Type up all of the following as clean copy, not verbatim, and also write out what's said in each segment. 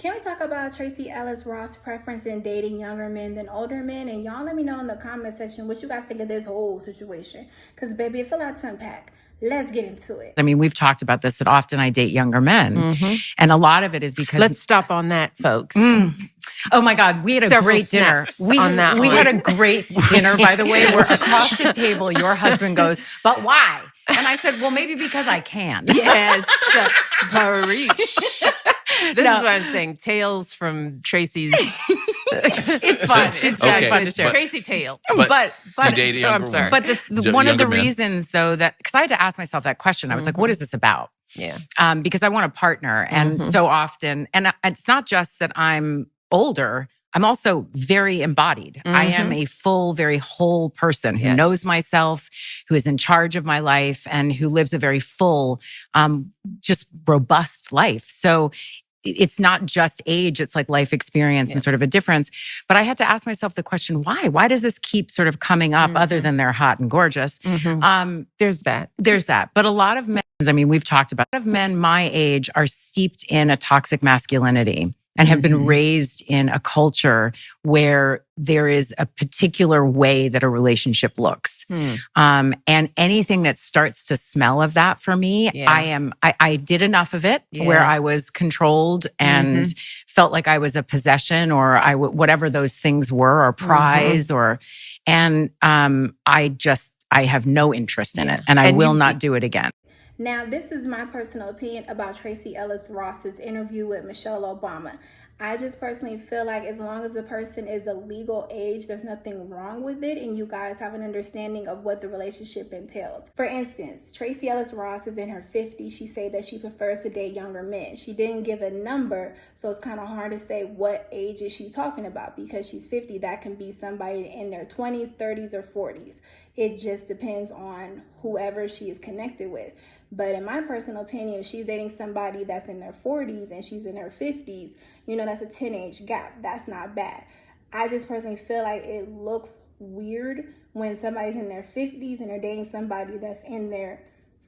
Can we talk about Tracee Ellis Ross' preference in dating younger men than older men? And y'all let me know in the comment section what you guys think of this whole situation. Because, baby, it's a lot to unpack. Let's get into it. I mean, we've talked about this, that often I date younger men. Mm-hmm. And a lot of it is because... Let's stop on that, folks. Oh my God, we had a great dinner. We had a great dinner, by the way, where across the table, your husband goes, "But why?" And I said, "Well, maybe because I can." Yes, Parish. This is what I'm saying. Tales from Tracee's. It's fun. It's very fun to share. Tracee tales. But you date a younger woman. But one of the reasons, though, that because I had to ask myself that question, I was like, "What is this about?" Yeah. Because I want a partner, and so often, and it's not just that I'm older, I'm also very embodied. I am a full, very whole person who knows myself, who is in charge of my life, and who lives a very full, just robust life. So it's not just age, it's like life experience and sort of a difference. But I had to ask myself the question, why? Why does this keep sort of coming up other than they're hot and gorgeous? There's that. But a lot of men, I mean, we've talked about, a lot of men my age are steeped in a toxic masculinity and have been raised in a culture where there is a particular way that a relationship looks. And anything that starts to smell of that for me, I did enough of it where I was controlled and felt like I was a possession or whatever those things were, or prize and I have no interest in it, and I will not do it again. Now, this is my personal opinion about Tracee Ellis Ross's interview with Michelle Obama. I just personally feel like as long as a person is a legal age, there's nothing wrong with it, and you guys have an understanding of what the relationship entails. For instance, Tracee Ellis Ross is in her 50s. She said that she prefers to date younger men. She didn't give a number, so it's kind of hard to say what age is she talking about because she's 50. That can be somebody in their 20s, 30s, or 40s. It just depends on whoever she is connected with. But in my personal opinion, if she's dating somebody that's in their 40s and she's in her 50s, that's a 10-age gap. That's not bad. I just personally feel like it looks weird when somebody's in their 50s and they're dating somebody that's in their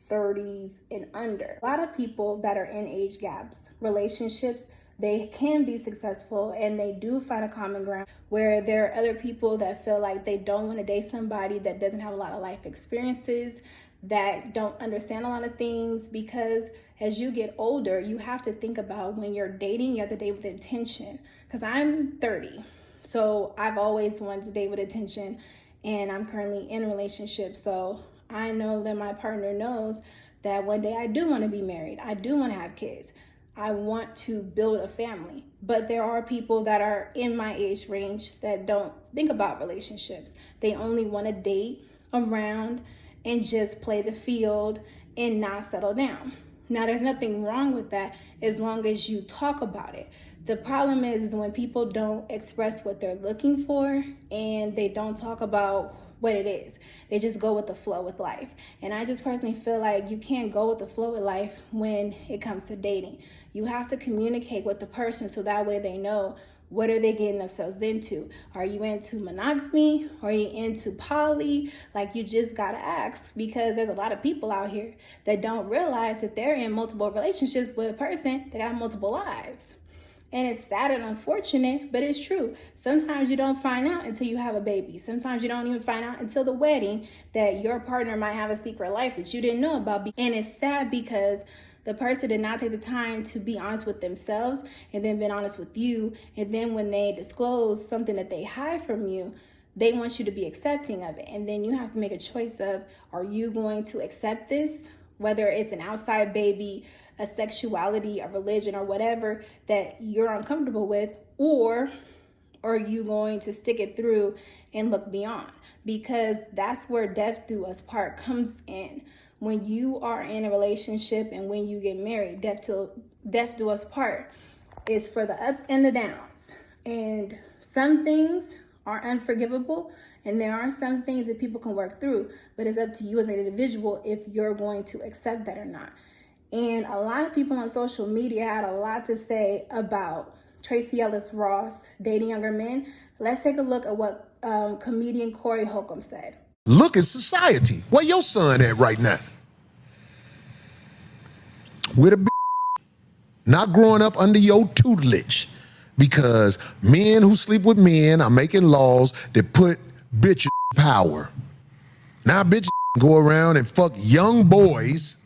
30s and under. A lot of people that are in age gaps, relationships, they can be successful and they do find a common ground, where there are other people that feel like they don't want to date somebody that doesn't have a lot of life experiences, that don't understand a lot of things, because as you get older, you have to think about when you're dating, you have to date with intention. Because I'm 30, so I've always wanted to date with intention, and I'm currently in a relationship. So I know that my partner knows that one day I do want to be married. I do want to have kids. I want to build a family. But there are people that are in my age range that don't think about relationships. They only want to date around and just play the field and not settle down. Now, there's nothing wrong with that as long as you talk about it. The problem is when people don't express what they're looking for and they don't talk about what it is. They just go with the flow with life. And I just personally feel like you can't go with the flow with life when it comes to dating. You have to communicate with the person so that way they know what are they getting themselves into. Are you into monogamy? Are you into poly? Like, you just gotta ask, because there's a lot of people out here that don't realize that they're in multiple relationships with a person that got multiple lives. And it's sad and unfortunate, but it's true. Sometimes you don't find out until you have a baby. Sometimes you don't even find out until the wedding that your partner might have a secret life that you didn't know about. And it's sad because the person did not take the time to be honest with themselves and then been honest with you. And then when they disclose something that they hide from you, they want you to be accepting of it. And then you have to make a choice of, are you going to accept this? Whether it's an outside baby, a sexuality, a religion, or whatever that you're uncomfortable with, or are you going to stick it through and look beyond? Because that's where death do us part comes in. When you are in a relationship and when you get married, death do us part is for the ups and the downs. And some things are unforgivable, and there are some things that people can work through, but it's up to you as an individual if you're going to accept that or not. And a lot of people on social media had a lot to say about Tracee Ellis Ross dating younger men. Let's take a look at what comedian Corey Holcomb said. Look at society. Where your son at right now? With a not growing up under your tutelage, because men who sleep with men are making laws that put bitches in power. Now bitches go around and fuck young boys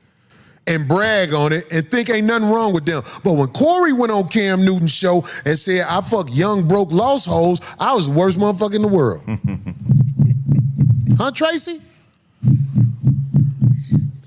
and brag on it and think ain't nothing wrong with them. But when Corey went on Cam Newton's show and said, I fuck young, broke, lost hoes, I was the worst motherfucker in the world. Huh, Tracee?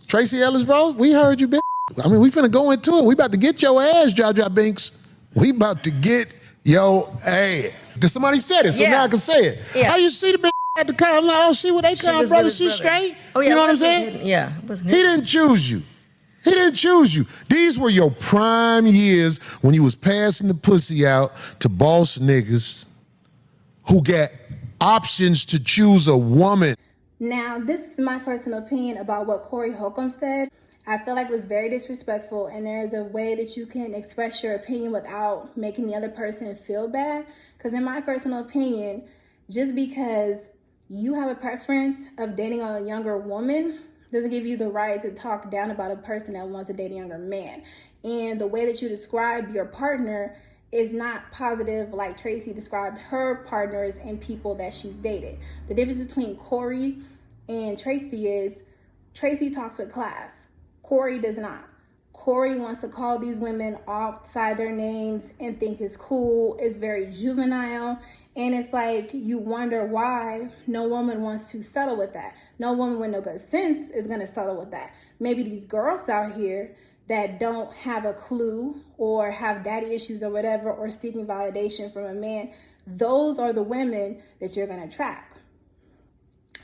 Tracee Ellis Ross, we heard you, bitch. I mean, we finna go into it. We about to get your ass, Jaja Binks. We about to get your ass. Somebody said it, so now I can say it. Yeah. How you see the bitch at the car? I'm like, oh, see where they come, brother. She straight. Oh, yeah, you know what I'm saying? Yeah. It wasn't He didn't choose you. He didn't choose you. These were your prime years when you was passing the pussy out to boss niggas who got options to choose a woman. Now, this is my personal opinion about what Corey Holcomb said. I feel like it was very disrespectful, and there is a way that you can express your opinion without making the other person feel bad. Because in my personal opinion, just because you have a preference of dating a younger woman doesn't give you the right to talk down about a person that wants to date a younger man. And the way that you describe your partner is not positive like Tracee described her partners and people that she's dated. The difference between Corey and Tracee is Tracee talks with class. Corey does not. Corey wants to call these women outside their names and think it's cool. It's very juvenile. And it's like you wonder why no woman wants to settle with that. No woman with no good sense is going to settle with that. Maybe these girls out here that don't have a clue or have daddy issues or whatever, or seeking validation from a man, those are the women that you're going to attract.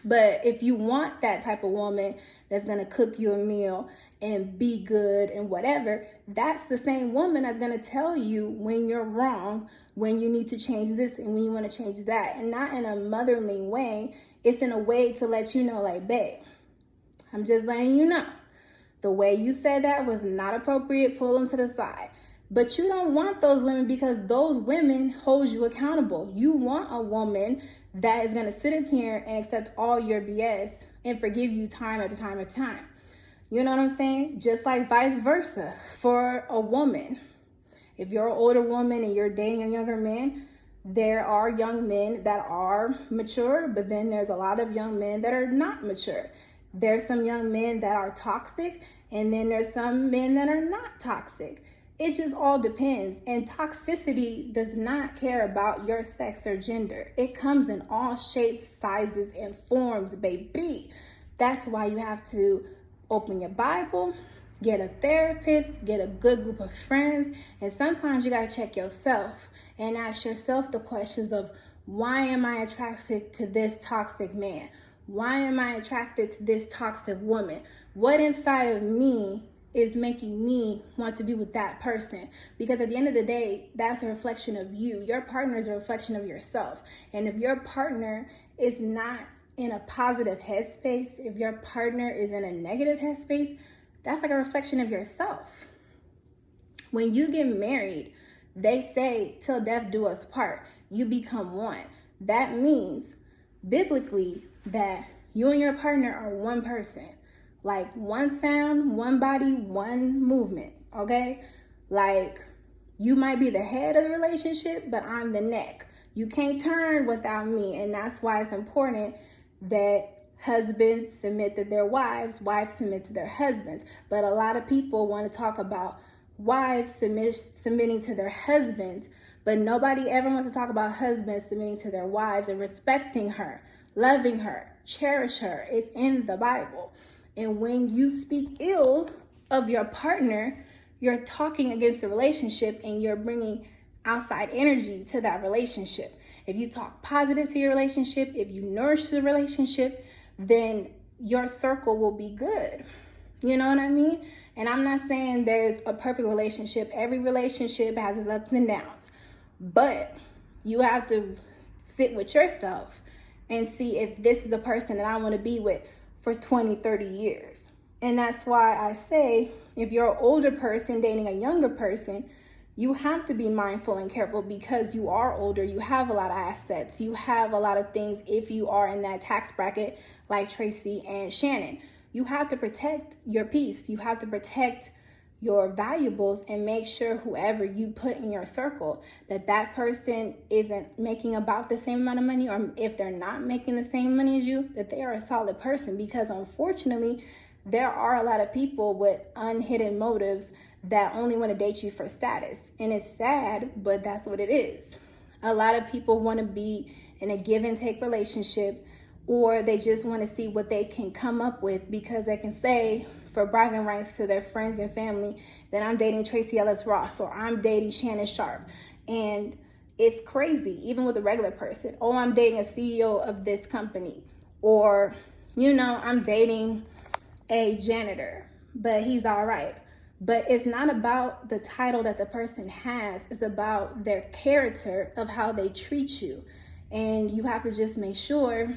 But if you want that type of woman that's going to cook you a meal and be good and whatever, that's the same woman that's going to tell you when you're wrong, when you need to change this and when you want to change that. And not in a motherly way. It's in a way to let you know, like, babe, I'm just letting you know. The way you said that was not appropriate. Pull them to the side. But you don't want those women, because those women hold you accountable. You want a woman that is going to sit up here and accept all your BS and forgive you time after time after time. You know what I'm saying? Just like vice versa for a woman. If you're an older woman and you're dating a younger man, there are young men that are mature, but then there's a lot of young men that are not mature. There's some young men that are toxic, and then there's some men that are not toxic. It just all depends. And toxicity does not care about your sex or gender. It comes in all shapes, sizes, and forms, baby. That's why you have to open your Bible, get a therapist, get a good group of friends, and sometimes you gotta check yourself and ask yourself the questions of, why am I attracted to this toxic man? Why am I attracted to this toxic woman? What inside of me is making me want to be with that person? Because at the end of the day, that's a reflection of you. Your partner is a reflection of yourself. And if your partner is not in a positive headspace, if your partner is in a negative headspace, that's like a reflection of yourself. When you get married, they say, till death do us part. You become one. That means, biblically, that you and your partner are one person. Like one sound, one body, one movement, okay? Like, you might be the head of the relationship, but I'm the neck. You can't turn without me, and that's why it's important that husbands submit to their wives, wives submit to their husbands. But a lot of people want to talk about wives submitting to their husbands, but nobody ever wants to talk about husbands submitting to their wives and respecting her, loving her, cherish her. It's in the Bible. And when you speak ill of your partner, you're talking against the relationship and you're bringing outside energy to that relationship. If you talk positive to your relationship, if you nourish the relationship, then your circle will be good. You know what I mean? And I'm not saying there's a perfect relationship. Every relationship has its ups and downs. But you have to sit with yourself and see if this is the person that I want to be with for 20, 30 years. And that's why I say, if you're an older person dating a younger person, you have to be mindful and careful, because you are older, you have a lot of assets, you have a lot of things if you are in that tax bracket like Tracee and Shannon. You have to protect your peace. You have to protect your valuables and make sure whoever you put in your circle, that person isn't making about the same amount of money, or if they're not making the same money as you, that they are a solid person. Because unfortunately, there are a lot of people with unhidden motives that only want to date you for status. And it's sad, but that's what it is. A lot of people want to be in a give and take relationship, or they just want to see what they can come up with because they can say, for bragging rights to their friends and family, that I'm dating Tracee Ellis Ross or I'm dating Shannon Sharp. And it's crazy, even with a regular person. Oh, I'm dating a CEO of this company. Or, I'm dating a janitor, but he's all right. But it's not about the title that the person has. It's about their character of how they treat you. And you have to just make sure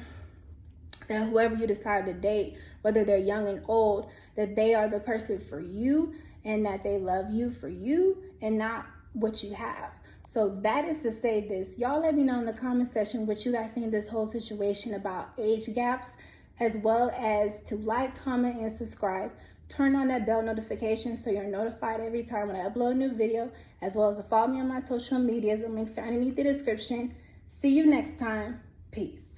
that whoever you decide to date, whether they're young and old, that they are the person for you and that they love you for you and not what you have. So that is to say this. Y'all let me know in the comment section what you guys think of this whole situation about age gaps, as well as to like, comment, and subscribe. Turn on that bell notification so you're notified every time when I upload a new video, as well as to follow me on my social medias. The links are underneath the description. See you next time. Peace.